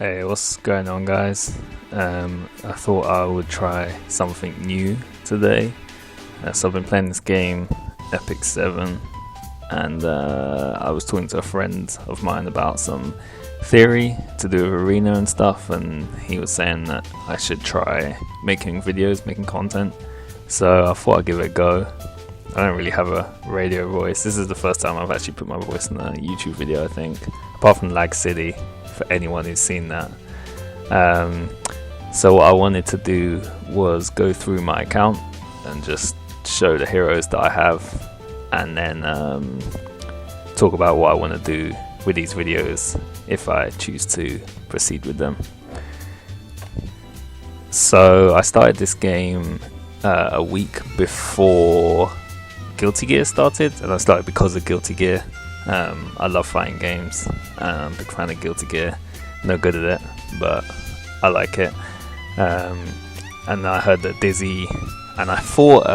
Hey, what's going on, guys? I thought I would try something new today. So I've been playing this game, Epic 7, and I was talking to a friend of mine about some theory to do with Arena and stuff, and he was saying that I should try making videos, making content. So I thought I'd give it a go. I don't really have a radio voice. This is the first time I've actually put my voice in a YouTube video, I think, apart from Lag City, for anyone who's seen that. So what I wanted to do was go through my account and just show the heroes that I have, and then talk about what I want to do with these videos if I choose to proceed with them. So I started this game a week before Guilty Gear started, and I started because of Guilty Gear. I love fighting games. Big fan of Guilty Gear. No good at it, but I like it. And I heard that Dizzy, and I thought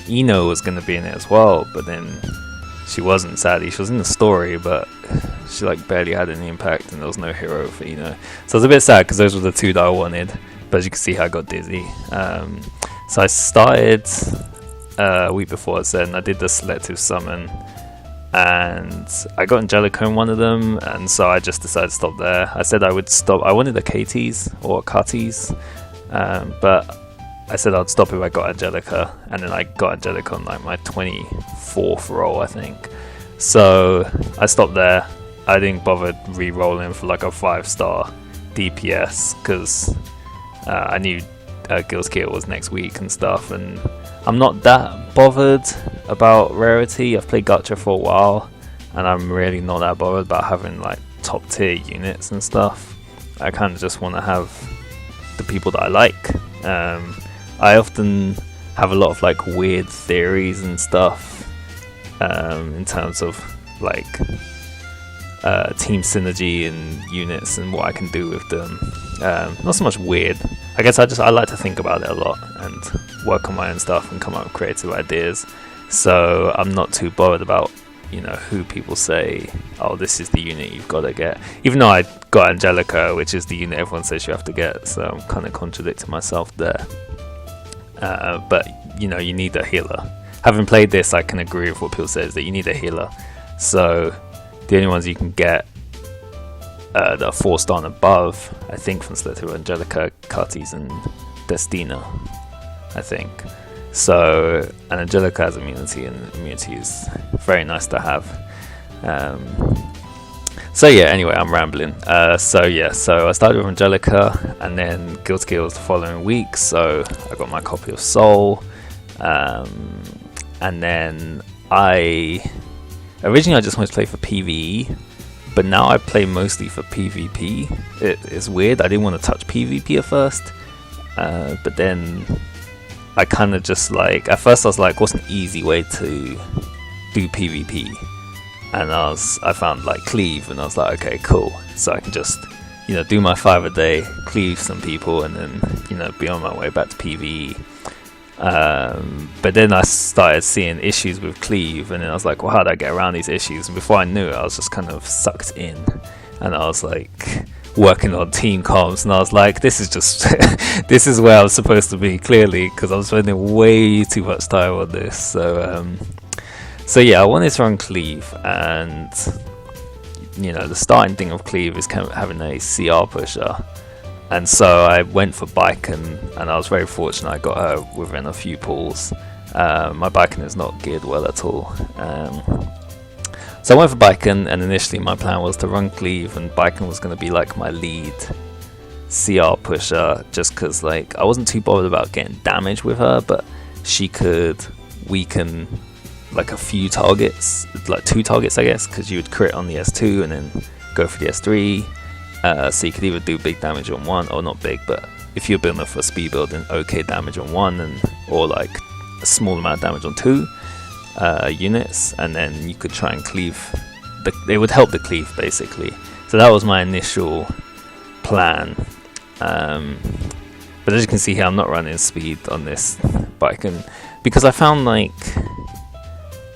Ino was going to be in it as well, but then she wasn't. Sadly, she was in the story, but she like barely had any impact, and there was no hero for Ino. So I was a bit sad because those were the two that I wanted. But as you can see, I got Dizzy. So I started a week before, I said, and I did the selective summon, and I got Angelica in one of them, and so I just decided to stop there. I said I would stop. I wanted a KTs or a Cutties, but I said I'd stop if I got Angelica, and then I got Angelica on like my 24th roll, I think. So I stopped there. I didn't bother re-rolling for like a 5-star DPS because I knew Guilty Gear was next week and stuff, and I'm not that bothered about rarity. I've played Gacha for a while, and I'm really not that bothered about having like top tier units and stuff. I kind of just want to have the people that I like. I often have a lot of like weird theories and stuff in terms of like team synergy and units and what I can do with them. Not so much weird. I guess I like to think about it a lot and work on my own stuff and come up with creative ideas. So I'm not too bothered about, who people say, oh, this is the unit you've got to get. Even though I got Angelica, which is the unit everyone says you have to get, so I'm kind of contradicting myself there. But you need a healer. Having played this, I can agree with what people say, is that you need a healer. So the only ones you can get that are 4-star and above, I think, from Selective Angelica, Cutties, and Destina, I think. So, and Angelica has immunity, and immunity is very nice to have. So yeah, anyway, I'm rambling. So I started with Angelica, and then Guilty Gear was the following week, so I got my copy of Soul. And then originally I just wanted to play for PvE, but now I play mostly for PvP. It's weird, I didn't want to touch PvP at first, but then I kind of just like, at first I was like, what's an easy way to do PvP? And I found like Cleave, and I was like, okay, cool. So I can just, do my 5 a day, cleave some people, and then, be on my way back to PvE. But then I started seeing issues with Cleave, and then I was like, well, how do I get around these issues? And before I knew it, I was just kind of sucked in, and I was like working on team comps, and I was like, this is just this is where I was supposed to be, clearly, because I was spending way too much time on this. So yeah, I wanted to run Cleave, and the starting thing of Cleave is kind of having a CR pusher. And so I went for Baiken, and I was very fortunate I got her within a few pulls. My Baiken is not geared well at all. So I went for Baiken, and initially my plan was to run Cleave, and Baiken was going to be like my lead CR pusher, just because like I wasn't too bothered about getting damage with her, but she could weaken like a few targets, like 2 targets I guess, because you would crit on the S2 and then go for the S3. So you could either do big damage on one, or not big, but if you're building up for a speed build, then okay damage on one, or like a small amount of damage on 2 units, and then you could try and cleave. It would help the cleave basically. So that was my initial plan. But as you can see here, I'm not running speed on this Baiken because I found like,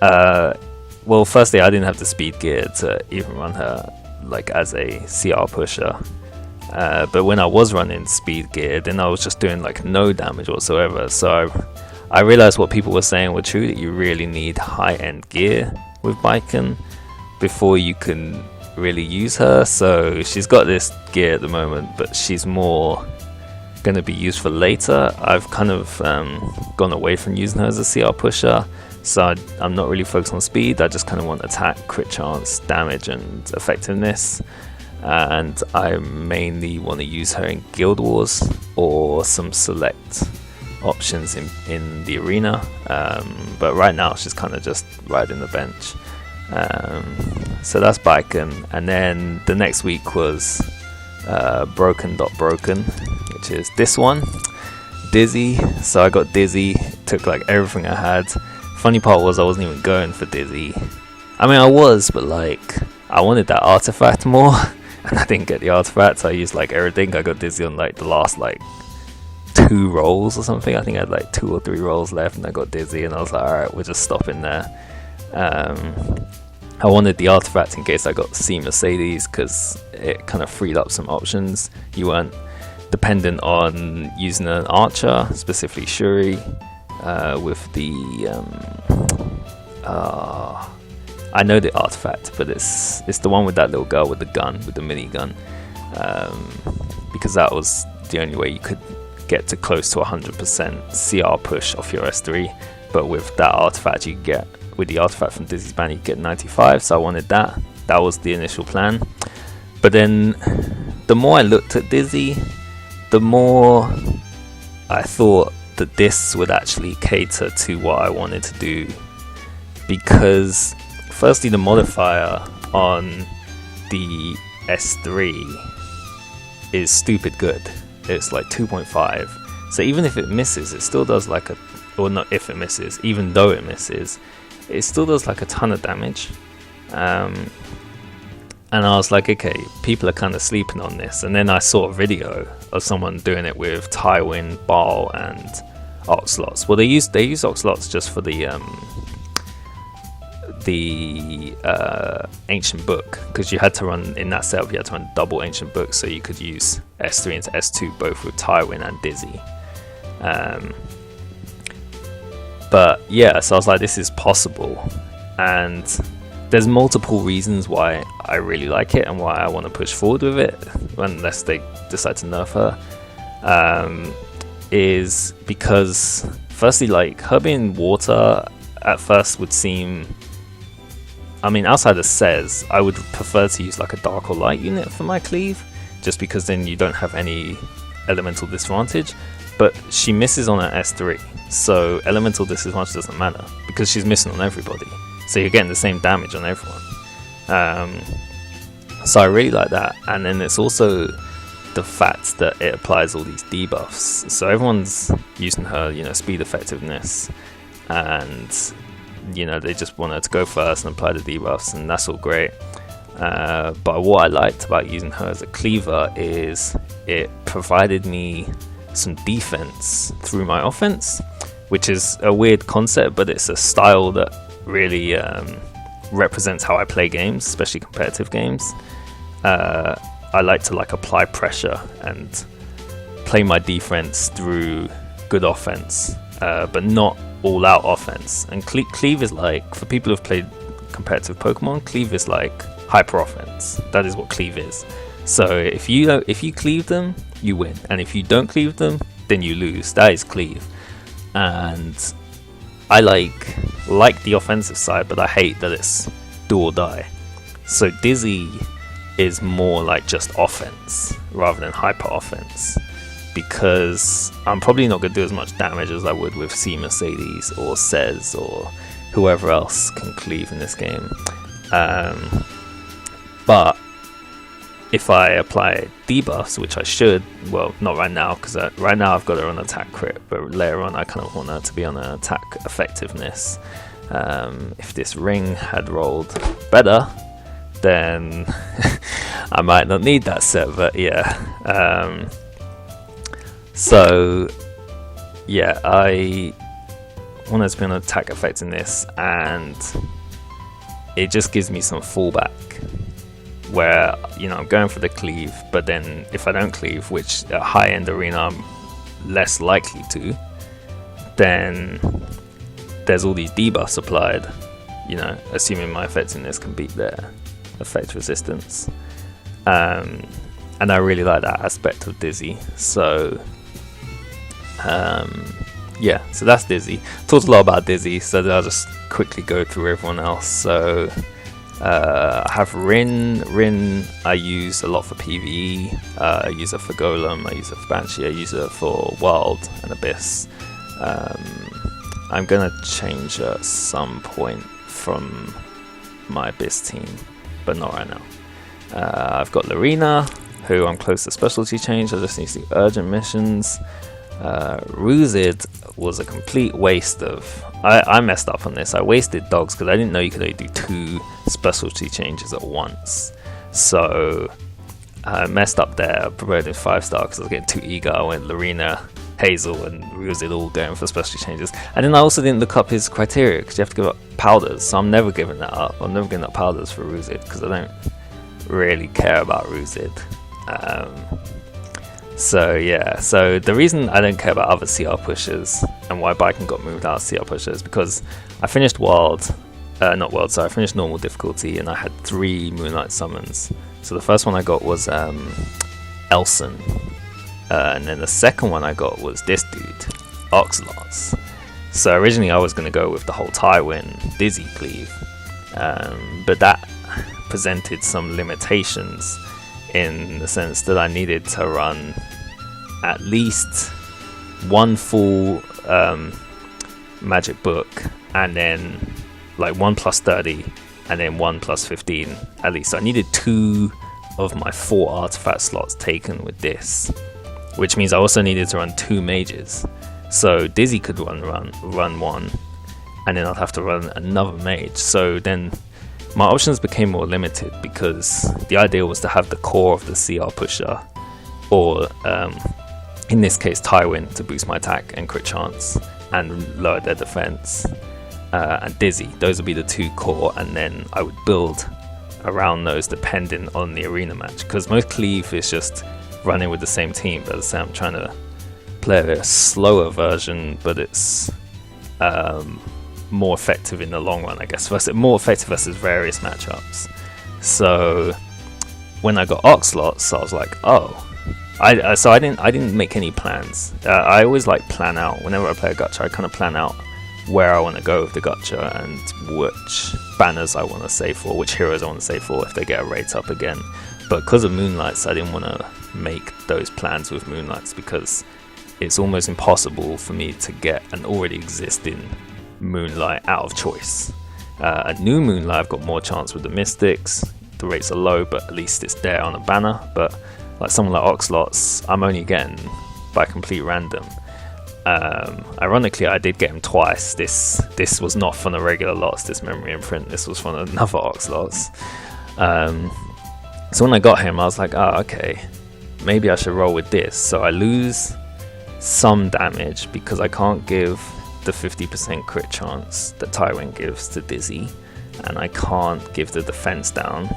well, firstly I didn't have the speed gear to even run her like as a CR pusher. But when I was running speed gear, then I was just doing like no damage whatsoever. So I realized what people were saying were true, that you really need high-end gear with Baiken before you can really use her. So she's got this gear at the moment, but she's more going to be used for later. I've kind of gone away from using her as a CR pusher, so I'm not really focused on speed. I just kind of want attack, crit chance, damage and effectiveness, and I mainly want to use her in Guild Wars or some select options in the arena, but right now she's kind of just riding the bench. So that's Baiken, and then the next week was Broken, which is this one, Dizzy. So I got Dizzy, took like everything I had. Funny part was I wasn't even going for Dizzy. I mean, I was, but like I wanted that artifact more and I didn't get the artifact, so I used like everything. I got Dizzy on like the last like 2 rolls or something. I think I had like 2 or 3 rolls left and I got Dizzy, and I was like, alright, we're just stopping there. I wanted the artifact in case I got C Mercedes, because it kind of freed up some options. You weren't dependent on using an archer, specifically Shuri, with the I know the artifact, but it's the one with that little girl with the gun, with the minigun, because that was the only way you could get to close to 100% CR push off your S3. But with that artifact, you get, with the artifact from Dizzy's ban, you get 95, so I wanted that. That was the initial plan. But then the more I looked at Dizzy, the more I thought that this would actually cater to what I wanted to do, because firstly, the modifier on the S3 is stupid good. It's like 2.5, so even if it misses, it still does like a, or not if it misses, even though it misses, it still does like a ton of damage. And I was like, okay, people are kind of sleeping on this. And then I saw a video of someone doing it with Tywin, Baal, and Oxlots. Well, they use Oxlots just for the Ancient Book, because you had to run, in that setup, you had to run double Ancient Book, so you could use S3 into S2 both with Tywin and Dizzy. But yeah, so I was like, this is possible, and there's multiple reasons why I really like it and why I want to push forward with it, unless they decide to nerf her. Is because firstly, like, her being water at first would seem, I mean, outside of Says, I would prefer to use like a dark or light unit for my cleave, just because then you don't have any elemental disadvantage. But she misses on her S3, so elemental disadvantage doesn't matter because she's missing on everybody, so you're getting the same damage on everyone. So I really like that. And then it's also the fact that it applies all these debuffs, so everyone's using her, you know, speed effectiveness, and you know, they just want her to go first and apply the debuffs, and that's all great. But what I liked about using her as a cleaver is it provided me some defense through my offense, which is a weird concept, but it's a style that really represents how I play games, especially competitive games. I like to like apply pressure and play my defense through good offense, but not all out offense. And cleave is like, for people who've played competitive Pokemon, cleave is like hyper offense. That is what cleave is. So if you cleave them, you win, and if you don't cleave them, then you lose. That is cleave. And I like the offensive side, but I hate that it's do or die. So Dizzy is more like just offense rather than hyper offense, because I'm probably not going to do as much damage as I would with C Mercedes or Says or whoever else can cleave in this game. But if I apply debuffs, which I should, well, not right now, because right now I've got her on attack crit, but later on I kind of want her to be on an attack effectiveness. If this ring had rolled better, then I might not need that set, but yeah. So yeah, I want her to be on attack effectiveness, and it just gives me some fallback. where, I'm going for the cleave, but then if I don't cleave, which a high-end arena I'm less likely to, then there's all these debuffs applied, assuming my effectiveness can beat their effect resistance. And I really like that aspect of Dizzy. So so that's Dizzy. Talked a lot about Dizzy, so I'll just quickly go through everyone else. So I have Rin. Rin I use a lot for PvE. I use it for Golem, I use it for Banshee, I use it for Wild and Abyss. I'm gonna change at some point from my Abyss team, but not right now. I've got Lorena, who I'm close to specialty change. I just need to do urgent missions. Ruzid was a complete waste of... I messed up on this. I wasted dogs because I didn't know you could only do 2 specialty changes at once. So I messed up there. I promoted 5-star because I was getting too eager. I went Lorena, Hazel and Ruzid all going for specialty changes. And then I also didn't look up his criteria because you have to give up powders. So I'm never giving that up. I'm never giving up powders for Ruzid because I don't really care about Ruzid. So the reason I don't care about other CR pushers and why Baiken got moved out of CR pushers is because I finished I finished normal difficulty and I had 3 Moonlight summons. So the first one I got was Elson, and then the second one I got was this dude, Oxlots. So originally I was going to go with the whole Tywin Dizzy cleave, but that presented some limitations in the sense that I needed to run at least 1 full magic book and then like 1 plus 30 and then 1 plus 15 at least. So I needed 2 of my 4 artifact slots taken with this, which means I also needed to run 2 mages. So Dizzy could run 1 and then I'd have to run another mage. So then my options became more limited because the idea was to have the core of the CR pusher, or in this case Tywin to boost my attack and crit chance and lower their defense, and Dizzy. Those would be the 2 core, and then I would build around those depending on the arena match, because most cleave is just running with the same team. But as I say, I'm trying to play a slower version, but it's more effective in the long run, I guess. More effective versus various matchups. So when I got Oxlots, I was like, oh, I didn't make any plans. I always like plan out whenever I play a gacha. I kind of plan out where I want to go with the gacha and which banners I want to save for, which heroes I want to save for if they get a rate up again. But because of Moonlights, I didn't want to make those plans with Moonlights because it's almost impossible for me to get an already existing Moonlight out of choice. A new Moonlight, I've got more chance with the Mystics. The rates are low, but at least it's there on a banner. But like someone like Oxlots, I'm only getting by complete random. Ironically, I did get him twice. This was not from the regular lots, this memory imprint. This was from another Oxlots. So when I got him, I was like, oh, okay, maybe I should roll with this. So I lose some damage because I can't give the 50% crit chance that Tywin gives to Dizzy, and I can't give the defense down,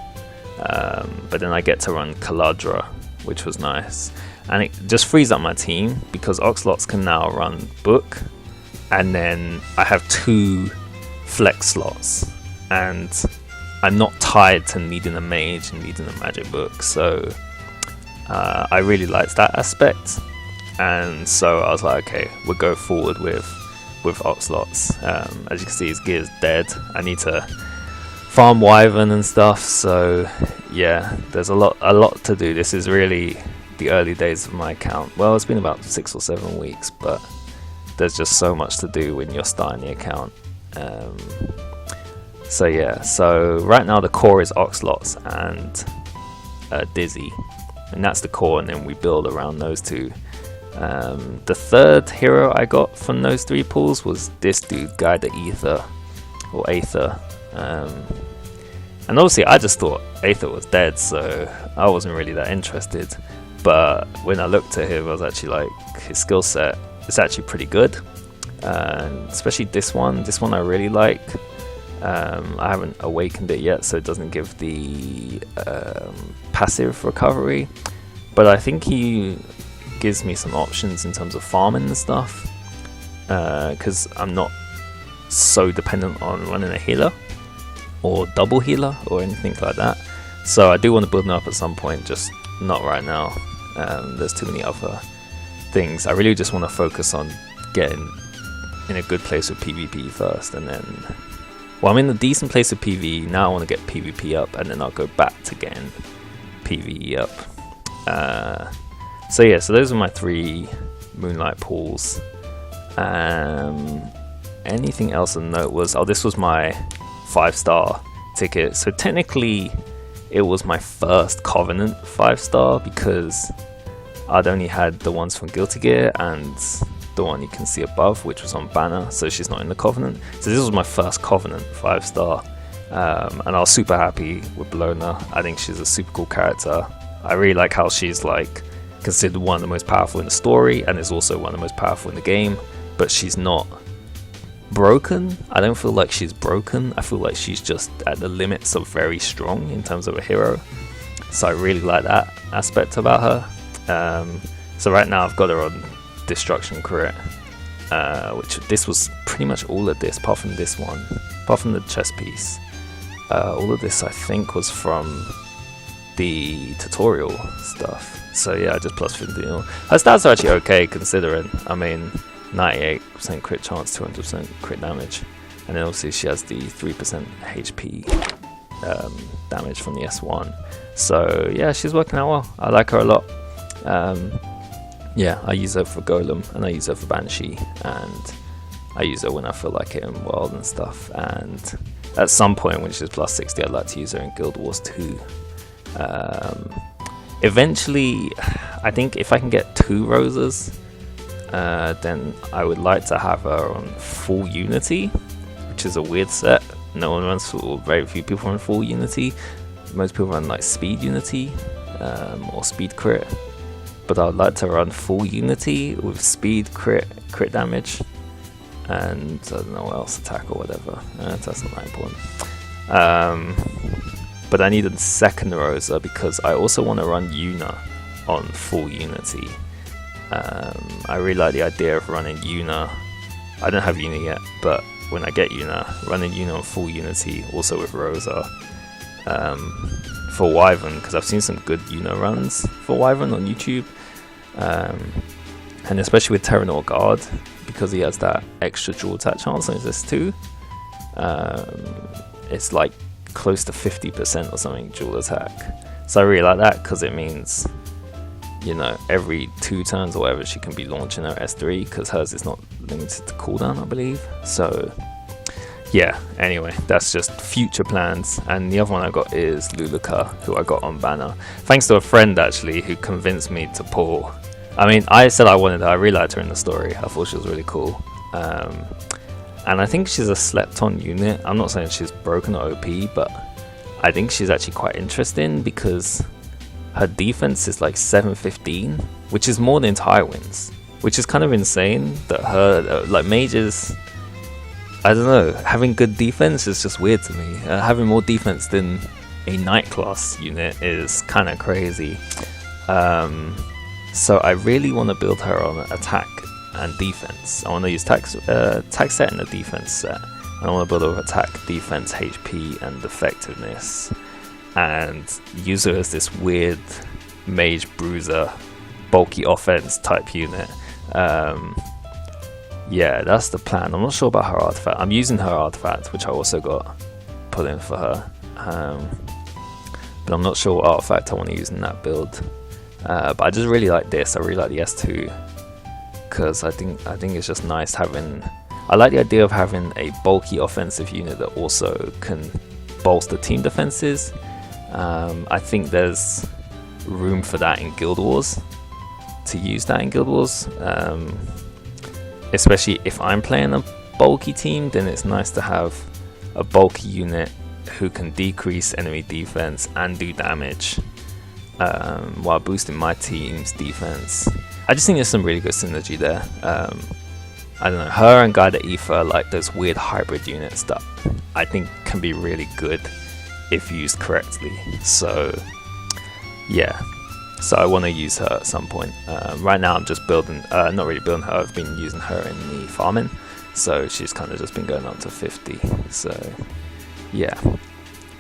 but then I get to run Kaladra, which was nice, and it just frees up my team because Oxlots can now run book, and then I have 2 flex slots and I'm not tied to needing a mage and needing a magic book. So I really liked that aspect, and so I was like, okay, we'll go forward with Oxlots. As you can see, his gear's dead. I need to farm Wyvern and stuff, so yeah, there's a lot to do. This is really the early days of my account. Well, it's been about 6 or 7 weeks, but there's just so much to do when you're starting the account. So yeah, so right now the core is Oxlots and Dizzy, and that's the core, and then we build around those 2. The third hero I got from those 3 pools was this dude, Guy the Aether, or Aether. And obviously I just thought Aether was dead, so I wasn't really that interested. But when I looked at him, I was actually like, his skill set is actually pretty good. Especially this one I really like. I haven't awakened it yet, so it doesn't give the passive recovery, but I think he gives me some options in terms of farming and stuff, because I'm not so dependent on running a healer or double healer or anything like that. So I do want to build them up at some point, just not right now. There's too many other things. I really just want to focus on getting in a good place with PvP first, and then, well, I'm in a decent place with PvE now. I want to get PvP up, and then I'll go back to getting PvE up. So yeah, so those are my 3 Moonlight pools. Anything else of note was, this was my 5-star ticket. So technically it was my first Covenant 5-star, because I'd only had the ones from Guilty Gear and the one you can see above, which was on Banner, so she's not in the Covenant. So this was my first Covenant 5-star, and I was super happy with Bellona. I think she's a super cool character. I really like how she's like considered one of the most powerful in the story, and is also one of the most powerful in the game, but she's not broken. I don't feel like she's broken. I feel like she's just at the limits of very strong in terms of a hero. So I really like that aspect about her. So right now I've got her on Destruction Crit, which this was pretty much all of this, apart from this one, apart from the chest piece. All of this I think was from the tutorial stuff. So yeah, just plus 15. Her stats are actually okay considering. I mean, 98% crit chance, 200% crit damage, and then obviously she has the 3% HP damage from the S1. So yeah, she's working out well. I like her a lot. Yeah, I use her for Golem, and I use her for Banshee, and I use her when I feel like it in World and stuff. And at some point when she's plus 60, I'd like to use her in Guild Wars 2. Eventually, I think if I can get 2 roses, then I would like to have her on full Unity, which is a weird set. No one runs full, very few people run full Unity. Most people run like speed Unity, or speed crit. But I would like to run full Unity with speed crit damage, and I don't know what else, attack or whatever. That's not that important. But I need a second Rosa because I also want to run Yuna on full Unity. I really like the idea of running Yuna. I don't have Yuna yet, but when I get Yuna, running Yuna on full Unity, also with Rosa. For Wyvern, because I've seen some good Yuna runs for Wyvern on YouTube. And especially with Terranor Guard, because he has that extra dual attack chance on his S2. It's like close to 50% or something dual attack. So I really like that because it means, you know, every 2 turns or whatever she can be launching her S3, because hers is not limited to cooldown, I believe. So yeah, anyway, that's just future plans. And the other one I got is Luluka, who I got on Banner, thanks to a friend actually who convinced me to pull. I mean, I said I wanted her, I really liked her in the story, I thought she was really cool. And I think she's a slept on unit. I'm not saying she's broken or OP, but I think she's actually quite interesting because her defense is like 715, which is more than Tywin's, which is kind of insane that her, like mages, I don't know, having good defense is just weird to me. Having more defense than a Knight class unit is kind of crazy. So I really want to build her on attack and defense. I want to use attack set and a defense set. And I want to build her attack, defense, HP, and effectiveness. And use her as this weird mage bruiser, bulky offense type unit. Yeah, that's the plan. I'm not sure about her artifact. I'm using her artifact, which I also got put in for her. But I'm not sure what artifact I want to use in that build. But I just really like this. I really like the S2 because I think it's just nice having. I like the idea of having a bulky offensive unit that also can bolster team defenses. I think there's room for that in Guild Wars. To use that in Guild Wars, especially if I'm playing a bulky team, then it's nice to have a bulky unit who can decrease enemy defense and do damage. While boosting my team's defense. I just think there's some really good synergy there. I don't know, her and Gaida Aoife are like those weird hybrid units that I think can be really good if used correctly. So yeah, so I want to use her at some point. Right now I'm just building, not really building her, I've been using her in the farming, so she's kind of just been going up to 50. So yeah,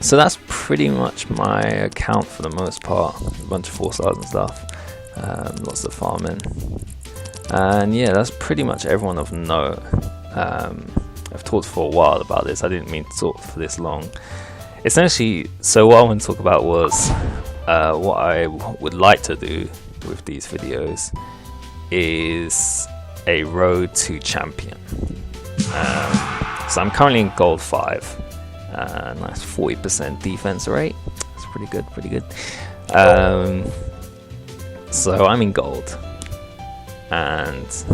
so that's pretty much my account for the most part. A bunch of 4-stars and stuff, lots of farming, and yeah, that's pretty much everyone of note. I've talked for a while about this. I didn't mean to talk for this long. Essentially, so what I want to talk about was what I would like to do with these videos is a road to champion. So I'm currently in gold 5. Nice 40% defense rate. That's pretty good, pretty good. So I'm in gold, and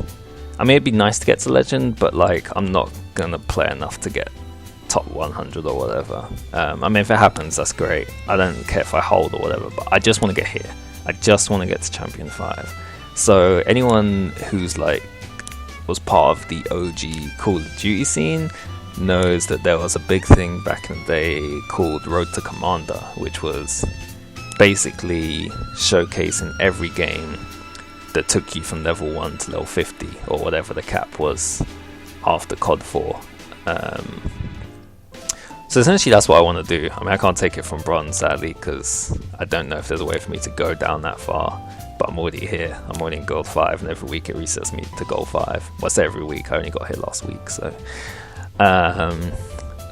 I mean, it'd be nice to get to legend, but like I'm not gonna play enough to get top 100 or whatever. I mean, if it happens, that's great. I don't care if I hold or whatever, but I just want to get here. I just want to get to champion 5. So anyone who's like was part of the OG Call of Duty scene knows that there was a big thing back in the day called Road to Commander, which was basically showcasing every game that took you from level 1 to level 50 or whatever the cap was after COD 4. So essentially that's what I want to do. I mean, I can't take it from bronze sadly, because I don't know if there's a way for me to go down that far, but I'm already here. I'm already in gold 5, and every week it resets me to gold 5. Well, I say every week, I only got here last week. So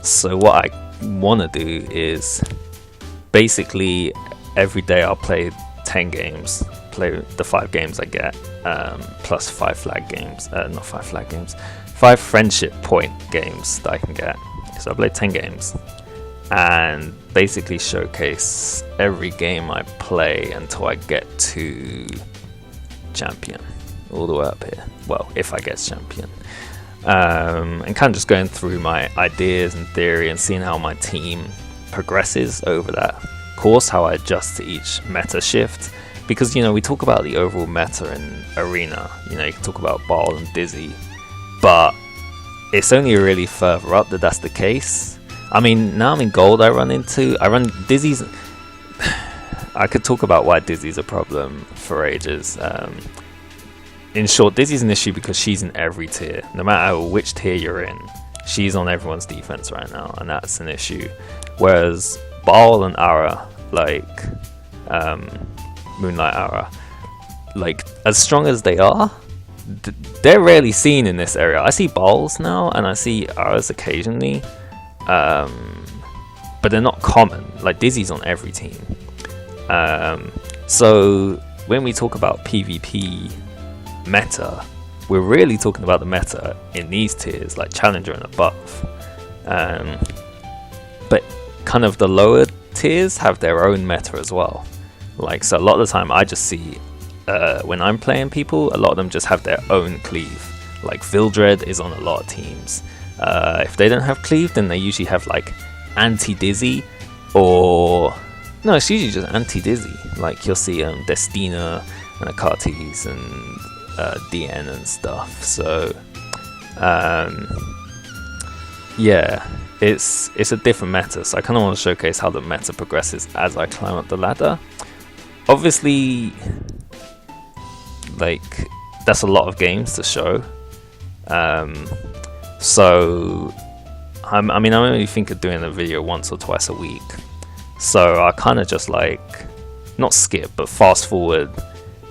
so what I want to do is basically every day I'll play 10 games, play the 5 games I get, plus 5 flag games, not 5 flag games, 5 friendship point games that I can get. So I play 10 games and basically showcase every game I play until I get to champion, all the way up here. Well, if I get champion. And kind of just going through my ideas and theory and seeing how my team progresses over that course, how I adjust to each meta shift. Because, you know, we talk about the overall meta in Arena. You know, you can talk about Ball and Dizzy, but it's only really further up that that's the case. I mean, now I'm in gold, I run Dizzy's. I could talk about why Dizzy's a problem for ages. In short, Dizzy's an issue because she's in every tier. No matter which tier you're in, she's on everyone's defense right now, and that's an issue. Whereas Baal and Ara, like Moonlight Ara, like as strong as they are, they're rarely seen in this area. I see Baal's now, and I see Aras occasionally, but they're not common. Like Dizzy's on every team. So when we talk about PvP meta, we're really talking about the meta in these tiers, like Challenger and above. But kind of the lower tiers have their own meta as well. Like, so a lot of the time I just see when I'm playing people, a lot of them just have their own cleave. Like Vildred is on a lot of teams. If they don't have cleave, then they usually have like anti-Dizzy, or no, it's usually just anti-Dizzy. Like you'll see Destina and Akatis and DN and stuff. So yeah, it's a different meta. So I kind of want to showcase how the meta progresses as I climb up the ladder. Obviously, like that's a lot of games to show. So I mean, I only think of doing a video once or twice a week. So I kind of just like not skip, but fast forward,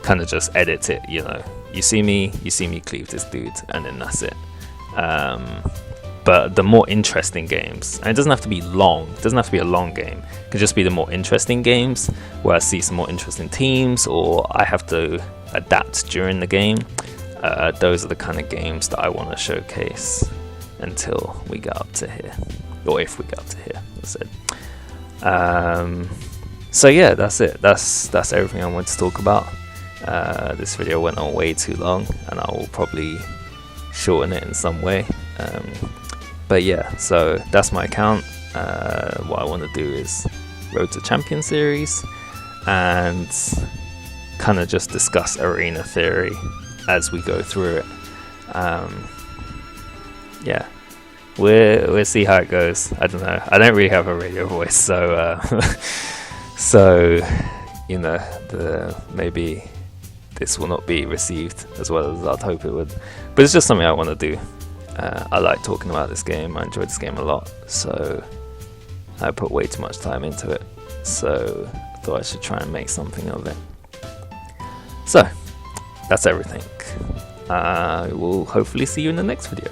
kind of just edit it. You know, you see me cleave this dude, and then that's it. But the more interesting games, and it doesn't have to be long, it doesn't have to be a long game, it could just be the more interesting games where I see some more interesting teams, or I have to adapt during the game. Those are the kind of games that I want to showcase until we get up to here, or if we get up to here, that's it. So yeah, that's it. That's everything I wanted to talk about. This video went on way too long, and I will probably shorten it in some way. But yeah, so that's my account. What I want to do is Road to Champion series, and kind of just discuss arena theory as we go through it. yeah, we'll see how it goes. I don't know. I don't really have a radio voice, so so you know, maybe this will not be received as well as I'd hope it would. But it's just something I want to do. I like talking about this game. I enjoyed this game a lot, so I put way too much time into it. So I thought I should try and make something of it. So that's everything. I will hopefully see you in the next video.